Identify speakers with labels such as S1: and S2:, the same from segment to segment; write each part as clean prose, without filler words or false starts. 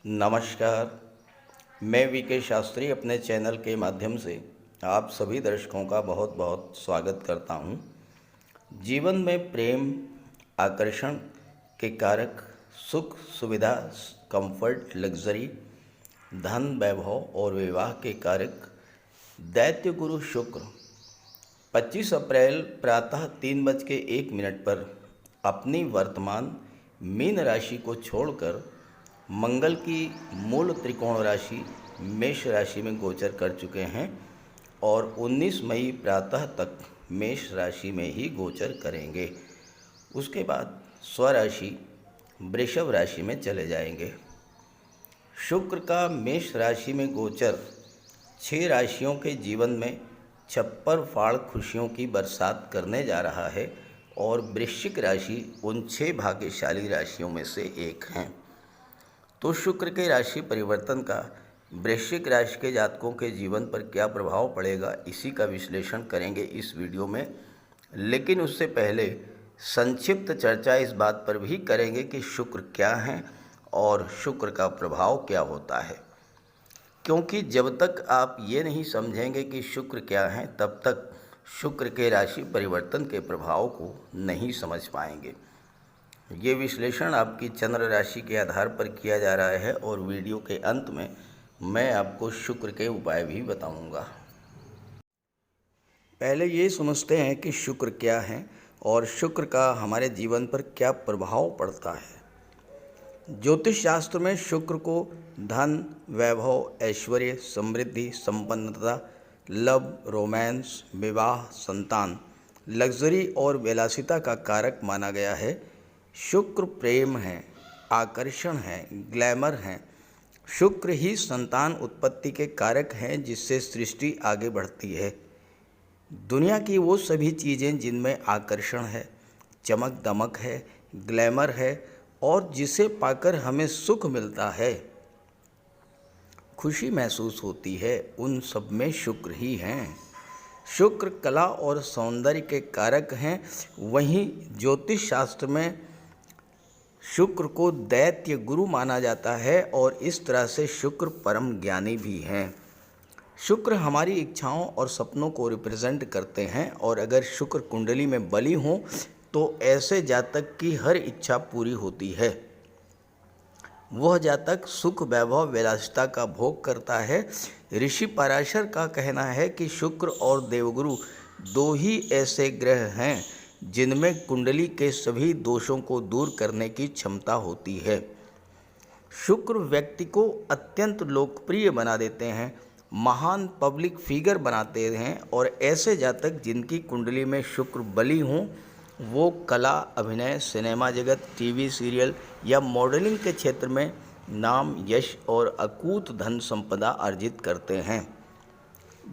S1: नमस्कार। मैं वीके शास्त्री अपने चैनल के माध्यम से आप सभी दर्शकों का बहुत बहुत स्वागत करता हूं। जीवन में प्रेम, आकर्षण के कारक, सुख सुविधा, कंफर्ट, लग्जरी, धन, वैभव और विवाह के कारक दैत्य गुरु शुक्र 25 अप्रैल प्रातः 3:01 पर अपनी वर्तमान मीन राशि को छोड़कर मंगल की मूल त्रिकोण राशि मेष राशि में गोचर कर चुके हैं और 19 मई प्रातः तक मेष राशि में ही गोचर करेंगे। उसके बाद स्वराशि वृषभ राशि में चले जाएंगे। शुक्र का मेष राशि में गोचर 6 राशियों के जीवन में छप्पर फाड़ खुशियों की बरसात करने जा रहा है और वृश्चिक राशि उन 6 भाग्यशाली राशियों में से एक है। तो शुक्र के राशि परिवर्तन का वृश्चिक राशि के जातकों के जीवन पर क्या प्रभाव पड़ेगा, इसी का विश्लेषण करेंगे इस वीडियो में। लेकिन उससे पहले संक्षिप्त चर्चा इस बात पर भी करेंगे कि शुक्र क्या है और शुक्र का प्रभाव क्या होता है, क्योंकि जब तक आप ये नहीं समझेंगे कि शुक्र क्या है तब तक शुक्र के राशि परिवर्तन के प्रभाव को नहीं समझ पाएंगे। ये विश्लेषण आपकी चंद्र राशि के आधार पर किया जा रहा है और वीडियो के अंत में मैं आपको शुक्र के उपाय भी बताऊंगा। पहले ये समझते हैं कि शुक्र क्या है और शुक्र का हमारे जीवन पर क्या प्रभाव पड़ता है। ज्योतिष शास्त्र में शुक्र को धन, वैभव, ऐश्वर्य, समृद्धि, संपन्नता, लव, रोमांस, विवाह, संतान, लग्जरी और विलासिता का कारक माना गया है। शुक्र प्रेम है, आकर्षण है, ग्लैमर है। शुक्र ही संतान उत्पत्ति के कारक हैं जिससे सृष्टि आगे बढ़ती है। दुनिया की वो सभी चीज़ें जिनमें आकर्षण है, चमक दमक है, ग्लैमर है और जिसे पाकर हमें सुख मिलता है, खुशी महसूस होती है, उन सब में शुक्र ही हैं। शुक्र कला और सौंदर्य के कारक हैं। वहीं ज्योतिष शास्त्र में शुक्र को दैत्य गुरु माना जाता है और इस तरह से शुक्र परम ज्ञानी भी हैं। शुक्र हमारी इच्छाओं और सपनों को रिप्रेजेंट करते हैं और अगर शुक्र कुंडली में बली हो तो ऐसे जातक की हर इच्छा पूरी होती है। वह जातक सुख, वैभव, विलासिता का भोग करता है। ऋषि पराशर का कहना है कि शुक्र और देवगुरु 2 ही ऐसे ग्रह हैं जिनमें कुंडली के सभी दोषों को दूर करने की क्षमता होती है। शुक्र व्यक्ति को अत्यंत लोकप्रिय बना देते हैं, महान पब्लिक फिगर बनाते हैं और ऐसे जातक जिनकी कुंडली में शुक्र बली हों वो कला, अभिनय, सिनेमा जगत, टीवी सीरियल या मॉडलिंग के क्षेत्र में नाम, यश और अकूत धन संपदा अर्जित करते हैं।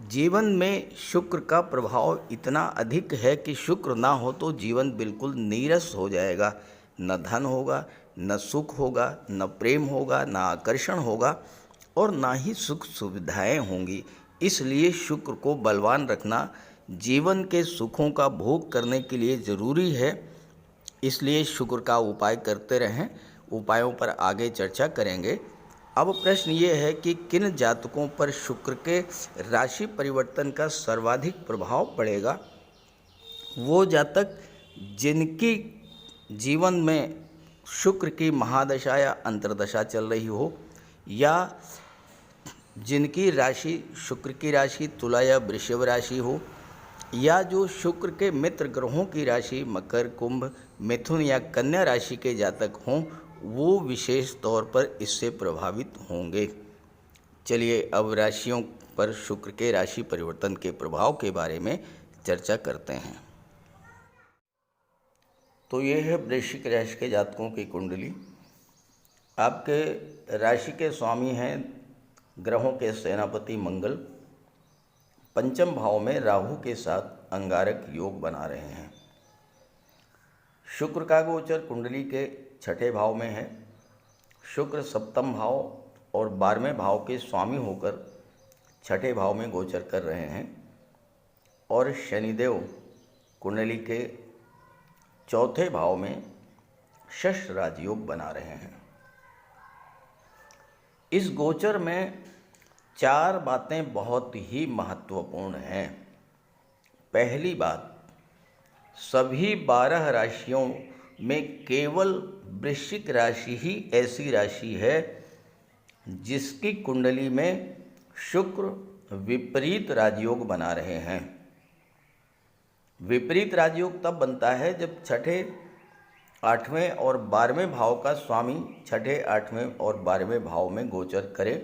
S1: जीवन में शुक्र का प्रभाव इतना अधिक है कि शुक्र ना हो तो जीवन बिल्कुल नीरस हो जाएगा। न धन होगा, न सुख होगा, न प्रेम होगा, न आकर्षण होगा और ना ही सुख सुविधाएं होंगी। इसलिए शुक्र को बलवान रखना जीवन के सुखों का भोग करने के लिए ज़रूरी है। इसलिए शुक्र का उपाय करते रहें। उपायों पर आगे चर्चा करेंगे। अब प्रश्न ये है कि किन जातकों पर शुक्र के राशि परिवर्तन का सर्वाधिक प्रभाव पड़ेगा। वो जातक जिनकी जीवन में शुक्र की महादशा या अंतर्दशा चल रही हो या जिनकी राशि शुक्र की राशि तुला या वृषभ राशि हो या जो शुक्र के मित्र ग्रहों की राशि मकर, कुंभ, मिथुन या कन्या राशि के जातक हों, वो विशेष तौर पर इससे प्रभावित होंगे। चलिए अब राशियों पर शुक्र के राशि परिवर्तन के प्रभाव के बारे में चर्चा करते हैं। तो ये है वृश्चिक राशि के जातकों की कुंडली। आपके राशि के स्वामी हैं ग्रहों के सेनापति मंगल। पंचम भाव में राहु के साथ अंगारक योग बना रहे हैं। शुक्र का गोचर कुंडली के 6ठे भाव में है। शुक्र सप्तम भाव और 12वें भाव के स्वामी होकर 6ठे भाव में गोचर कर रहे हैं और शनिदेव कुंडली के 4थे भाव में षष्ठ राजयोग बना रहे हैं। इस गोचर में 4 बातें बहुत ही महत्वपूर्ण हैं। पहली बात, सभी 12 राशियों में केवल वृश्चिक राशि ही ऐसी राशि है जिसकी कुंडली में शुक्र विपरीत राजयोग बना रहे हैं। विपरीत राजयोग तब बनता है जब छठे, 8वें और 12वें भाव का स्वामी छठे, 8वें और 12वें भाव में गोचर करे।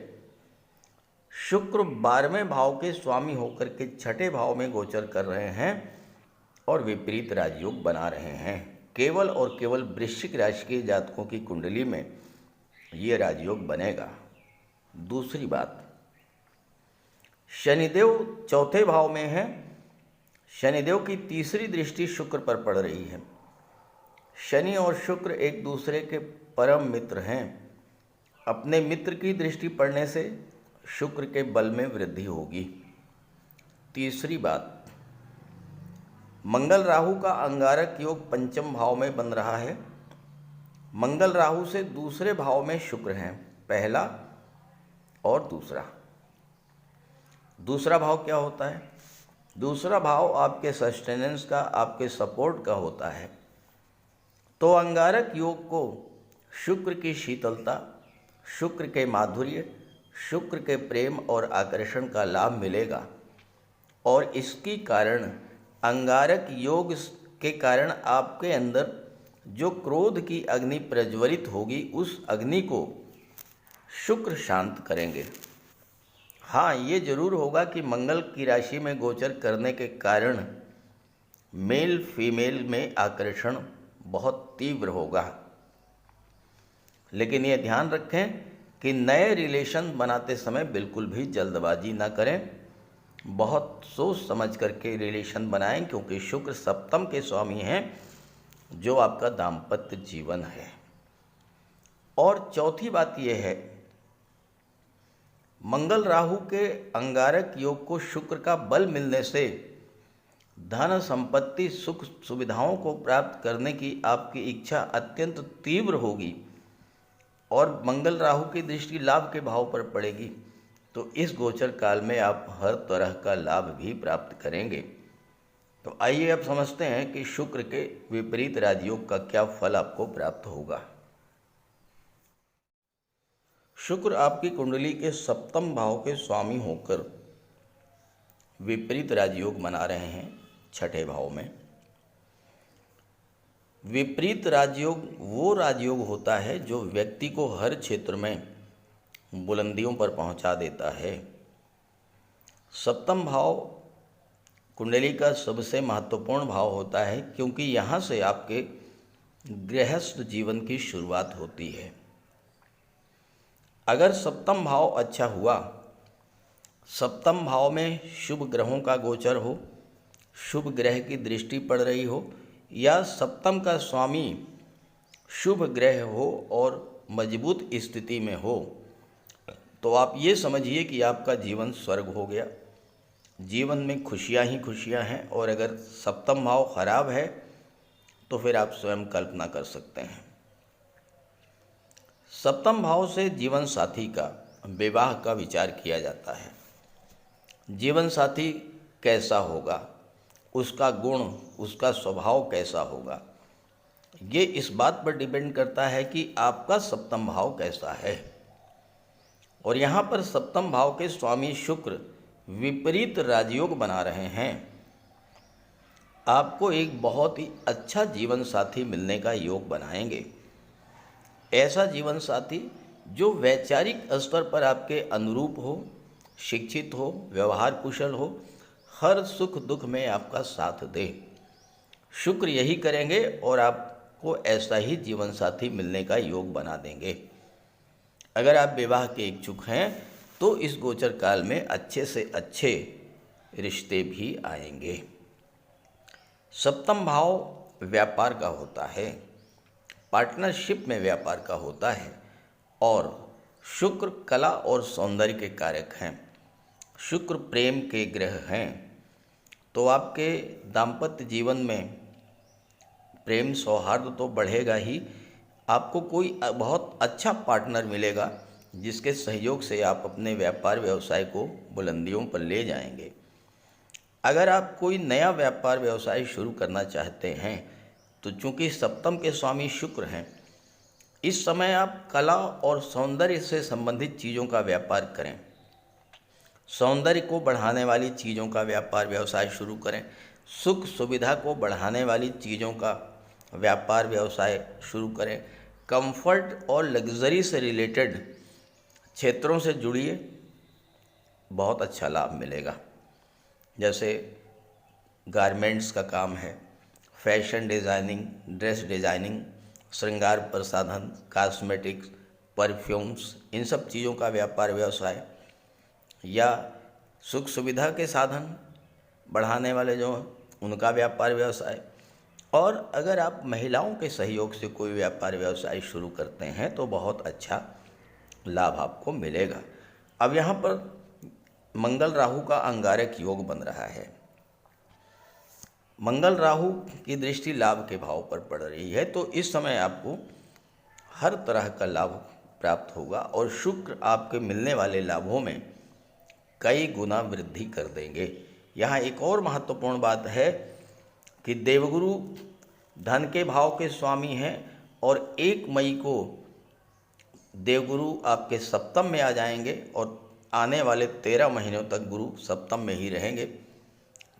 S1: शुक्र 12वें भाव के स्वामी होकर के छठे भाव में गोचर कर रहे हैं और विपरीत राजयोग बना रहे हैं। केवल और केवल वृश्चिक राशि के जातकों की कुंडली में ये राजयोग बनेगा। दूसरी बात, शनिदेव चौथे भाव में है। शनिदेव की तीसरी दृष्टि शुक्र पर पड़ रही है। शनि और शुक्र एक दूसरे के परम मित्र हैं। अपने मित्र की दृष्टि पड़ने से शुक्र के बल में वृद्धि होगी। तीसरी बात, मंगल राहु का अंगारक योग पंचम भाव में बन रहा है। मंगल राहु से दूसरे भाव में शुक्र हैं, पहला और दूसरा। दूसरा भाव क्या होता है? दूसरा भाव आपके सस्टेनेंस का, आपके सपोर्ट का होता है। तो अंगारक योग को शुक्र की शीतलता, शुक्र के माधुर्य, शुक्र के प्रेम और आकर्षण का लाभ मिलेगा और इसके कारण अंगारक योग के कारण आपके अंदर जो क्रोध की अग्नि प्रज्वलित होगी उस अग्नि को शुक्र शांत करेंगे। हाँ, ये जरूर होगा कि मंगल की राशि में गोचर करने के कारण मेल फीमेल में आकर्षण बहुत तीव्र होगा। लेकिन ये ध्यान रखें कि नए रिलेशन बनाते समय बिल्कुल भी जल्दबाजी ना करें। बहुत सोच समझ करके रिलेशन बनाएं, क्योंकि शुक्र सप्तम के स्वामी हैं जो आपका दाम्पत्य जीवन है। और चौथी बात यह है, मंगल राहु के अंगारक योग को शुक्र का बल मिलने से धन संपत्ति सुख सुविधाओं को प्राप्त करने की आपकी इच्छा अत्यंत तीव्र होगी और मंगल राहु की दृष्टि लाभ के भाव पर पड़ेगी। तो इस गोचर काल में आप हर तरह का लाभ भी प्राप्त करेंगे। तो आइए अब समझते हैं कि शुक्र के विपरीत राजयोग का क्या फल आपको प्राप्त होगा। शुक्र आपकी कुंडली के सप्तम भाव के स्वामी होकर विपरीत राजयोग बना रहे हैं छठे भाव में। विपरीत राजयोग वो राजयोग होता है जो व्यक्ति को हर क्षेत्र में बुलंदियों पर पहुंचा देता है। सप्तम भाव कुंडली का सबसे महत्वपूर्ण भाव होता है, क्योंकि यहाँ से आपके गृहस्थ जीवन की शुरुआत होती है। अगर सप्तम भाव अच्छा हुआ, सप्तम भाव में शुभ ग्रहों का गोचर हो, शुभ ग्रह की दृष्टि पड़ रही हो या सप्तम का स्वामी शुभ ग्रह हो और मजबूत स्थिति में हो, तो आप ये समझिए कि आपका जीवन स्वर्ग हो गया। जीवन में खुशियां ही खुशियां हैं। और अगर सप्तम भाव खराब है तो फिर आप स्वयं कल्पना कर सकते हैं। सप्तम भाव से जीवन साथी का, विवाह का विचार किया जाता है। जीवन साथी कैसा होगा, उसका गुण, उसका स्वभाव कैसा होगा, ये इस बात पर डिपेंड करता है कि आपका सप्तम भाव कैसा है। और यहाँ पर सप्तम भाव के स्वामी शुक्र विपरीत राजयोग बना रहे हैं। आपको एक बहुत ही अच्छा जीवन साथी मिलने का योग बनाएंगे। ऐसा जीवन साथी जो वैचारिक स्तर पर आपके अनुरूप हो, शिक्षित हो, व्यवहार कुशल हो, हर सुख दुख में आपका साथ दे। शुक्र यही करेंगे और आपको ऐसा ही जीवन साथी मिलने का योग बना देंगे। अगर आप विवाह के इच्छुक हैं तो इस गोचर काल में अच्छे से अच्छे रिश्ते भी आएंगे। सप्तम भाव व्यापार का होता है, पार्टनरशिप में व्यापार का होता है और शुक्र कला और सौंदर्य के कारक हैं। शुक्र प्रेम के ग्रह हैं। तो आपके दाम्पत्य जीवन में प्रेम सौहार्द तो बढ़ेगा ही, आपको कोई बहुत अच्छा पार्टनर मिलेगा जिसके सहयोग से आप अपने व्यापार व्यवसाय को बुलंदियों पर ले जाएंगे। अगर आप कोई नया व्यापार व्यवसाय शुरू करना चाहते हैं तो चूंकि सप्तम के स्वामी शुक्र हैं, इस समय आप कला और सौंदर्य से संबंधित चीज़ों का व्यापार करें। सौंदर्य को बढ़ाने वाली चीज़ों का व्यापार व्यवसाय शुरू करें। सुख सुविधा को बढ़ाने वाली चीज़ों का व्यापार व्यवसाय शुरू करें। कंफर्ट और लग्जरी से रिलेटेड क्षेत्रों से जुड़िए, बहुत अच्छा लाभ मिलेगा। जैसे गारमेंट्स का काम है, फैशन डिज़ाइनिंग, ड्रेस डिज़ाइनिंग, श्रृंगार प्रसाधन, कॉस्मेटिक्स, परफ्यूम्स, इन सब चीज़ों का व्यापार व्यवसाय, या सुख सुविधा के साधन बढ़ाने वाले जो हैं उनका व्यापार व्यवसाय। और अगर आप महिलाओं के सहयोग से कोई व्यापार व्यवसाय शुरू करते हैं तो बहुत अच्छा लाभ आपको मिलेगा। अब यहाँ पर मंगल राहु का अंगारक योग बन रहा है। मंगल राहु की दृष्टि लाभ के भाव पर पड़ रही है, तो इस समय आपको हर तरह का लाभ प्राप्त होगा और शुक्र आपके मिलने वाले लाभों में कई गुना वृद्धि कर देंगे। यहाँ एक और महत्वपूर्ण बात है कि देवगुरु धन के भाव के स्वामी हैं और 1 मई को देवगुरु आपके सप्तम में आ जाएंगे और आने वाले 13 महीनों तक गुरु सप्तम में ही रहेंगे।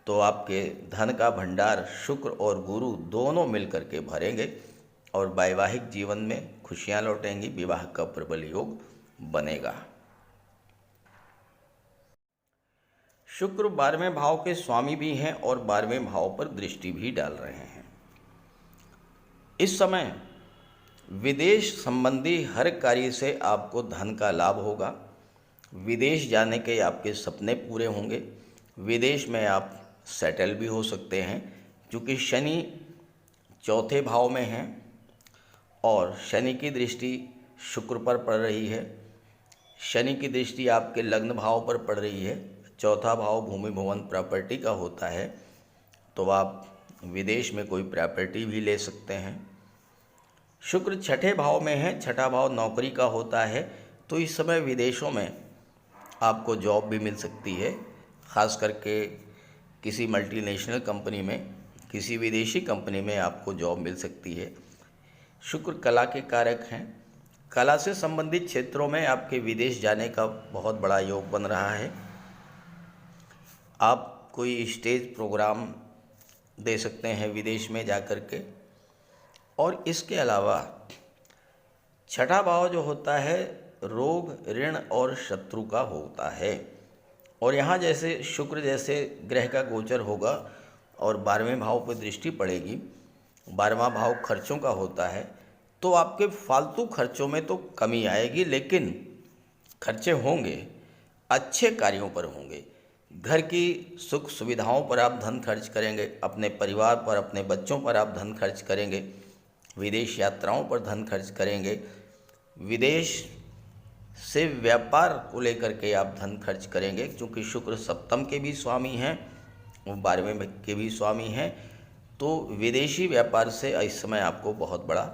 S1: तो आपके धन का भंडार शुक्र और गुरु दोनों मिलकर के भरेंगे और वैवाहिक जीवन में खुशियां लौटेंगी, विवाह का प्रबल योग बनेगा। शुक्र 12वें भाव के स्वामी भी हैं और 12वें भाव पर दृष्टि भी डाल रहे हैं। इस समय विदेश संबंधी हर कार्य से आपको धन का लाभ होगा। विदेश जाने के आपके सपने पूरे होंगे। विदेश में आप सेटल भी हो सकते हैं, क्योंकि शनि 4थे भाव में हैं और शनि की दृष्टि शुक्र पर पड़ रही है। शनि की दृष्टि आपके लग्न भाव पर पड़ रही है। 4था भाव भूमि भवन प्रॉपर्टी का होता है, तो आप विदेश में कोई प्रॉपर्टी भी ले सकते हैं। शुक्र 6ठे भाव में है, 6ठा भाव नौकरी का होता है, तो इस समय विदेशों में आपको जॉब भी मिल सकती है। ख़ास करके किसी मल्टीनेशनल कंपनी में, किसी विदेशी कंपनी में आपको जॉब मिल सकती है। शुक्र कला के कारक हैं। कला से संबंधित क्षेत्रों में आपके विदेश जाने का बहुत बड़ा योग बन रहा है। आप कोई स्टेज प्रोग्राम दे सकते हैं विदेश में जाकर के। और इसके अलावा 6ठा भाव जो होता है रोग, ऋण और शत्रु का होता है, और यहाँ जैसे शुक्र जैसे ग्रह का गोचर होगा और 12वें भाव पर दृष्टि पड़ेगी। 12वां भाव खर्चों का होता है, तो आपके फालतू खर्चों में तो कमी आएगी, लेकिन खर्चे होंगे, अच्छे कार्यों पर होंगे। घर की सुख सुविधाओं पर आप धन खर्च करेंगे, अपने परिवार पर, अपने बच्चों पर आप धन खर्च करेंगे, विदेश यात्राओं पर धन खर्च करेंगे, विदेश से व्यापार को लेकर के आप धन खर्च करेंगे, क्योंकि शुक्र सप्तम के भी स्वामी हैं और 12वें के भी स्वामी हैं। तो विदेशी व्यापार से इस समय आपको बहुत बड़ा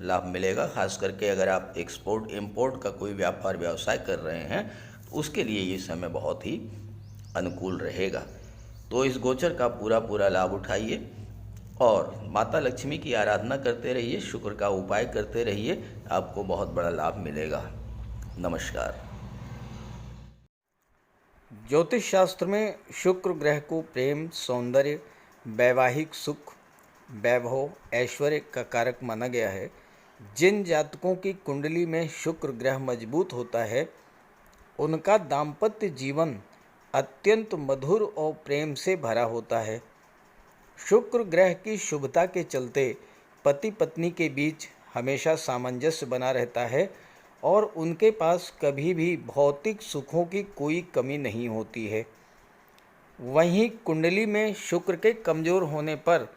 S1: लाभ मिलेगा। खास करके अगर आप एक्सपोर्ट इंपोर्ट का कोई व्यापार व्यवसाय कर रहे हैं तो उसके लिए ये समय बहुत ही अनुकूल रहेगा। तो इस गोचर का पूरा लाभ उठाइए और माता लक्ष्मी की आराधना करते रहिए, शुक्र का उपाय करते रहिए, आपको बहुत बड़ा लाभ मिलेगा। नमस्कार। ज्योतिष शास्त्र में शुक्र ग्रह को प्रेम, सौंदर्य, वैवाहिक सुख, वैभव, ऐश्वर्य का कारक माना गया है। जिन जातकों की कुंडली में शुक्र ग्रह मजबूत होता है उनका दाम्पत्य जीवन अत्यंत मधुर और प्रेम से भरा होता है। शुक्र ग्रह की शुभता के चलते पति पत्नी के बीच हमेशा सामंजस्य बना रहता है और उनके पास कभी भी भौतिक सुखों की कोई कमी नहीं होती है। वहीं कुंडली में शुक्र के कमज़ोर होने पर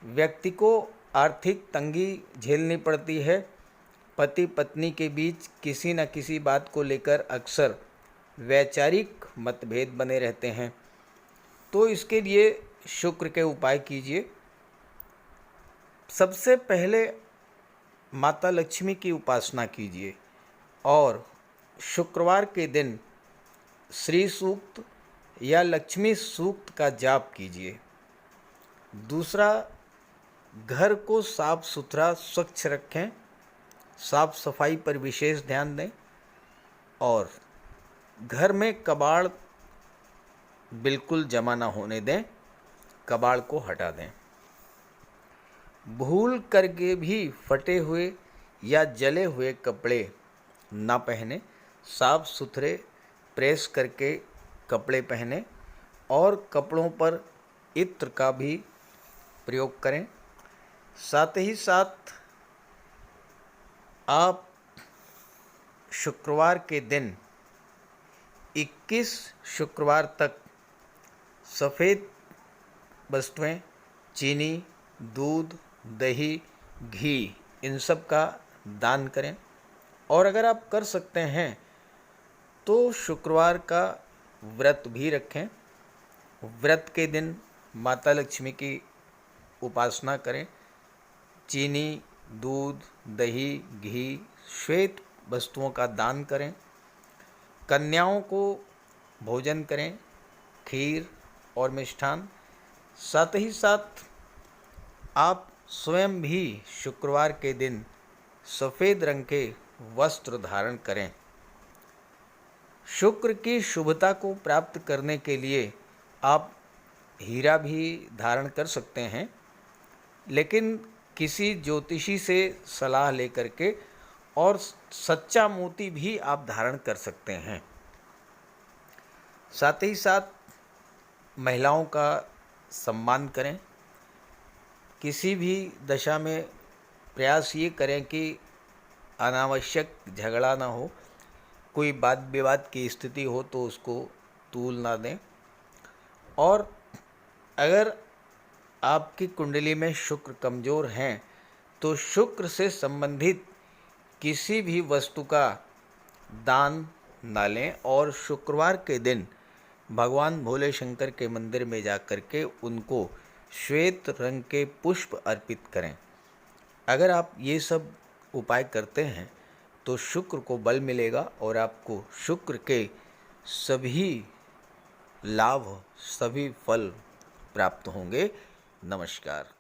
S1: व्यक्ति को आर्थिक तंगी झेलनी पड़ती है। पति पत्नी के बीच किसी न किसी बात को लेकर अक्सर वैचारिक मतभेद बने रहते हैं। तो इसके लिए शुक्र के उपाय कीजिए। सबसे पहले माता लक्ष्मी की उपासना कीजिए और शुक्रवार के दिन श्री सूक्त या लक्ष्मी सूक्त का जाप कीजिए। दूसरा, घर को साफ सुथरा स्वच्छ रखें, साफ सफाई पर विशेष ध्यान दें और घर में कबाड़ बिल्कुल जमा ना होने दें, कबाड़ को हटा दें। भूल करके भी फटे हुए या जले हुए कपड़े ना पहने, साफ सुथरे प्रेस करके कपड़े पहने और कपड़ों पर इत्र का भी प्रयोग करें। साथ ही साथ आप शुक्रवार के दिन 21 शुक्रवार तक सफ़ेद वस्तुएं, चीनी, दूध, दही, घी, इन सब का दान करें। और अगर आप कर सकते हैं तो शुक्रवार का व्रत भी रखें। व्रत के दिन माता लक्ष्मी की उपासना करें। चीनी, दूध, दही, घी, श्वेत वस्तुओं का दान करें। कन्याओं को भोजन करें, खीर और मिष्ठान। साथ ही साथ आप स्वयं भी शुक्रवार के दिन सफ़ेद रंग के वस्त्र धारण करें। शुक्र की शुभता को प्राप्त करने के लिए आप हीरा भी धारण कर सकते हैं, लेकिन किसी ज्योतिषी से सलाह लेकर के, और सच्चा मोती भी आप धारण कर सकते हैं। साथ ही साथ महिलाओं का सम्मान करें। किसी भी दशा में प्रयास ये करें कि अनावश्यक झगड़ा ना हो, कोई वाद विवाद की स्थिति हो तो उसको तूल ना दें। और अगर आपकी कुंडली में शुक्र कमज़ोर हैं तो शुक्र से संबंधित किसी भी वस्तु का दान ना लें और शुक्रवार के दिन भगवान भोले शंकर के मंदिर में जाकर के उनको श्वेत रंग के पुष्प अर्पित करें। अगर आप ये सब उपाय करते हैं तो शुक्र को बल मिलेगा और आपको शुक्र के सभी लाभ, सभी फल प्राप्त होंगे। नमस्कार।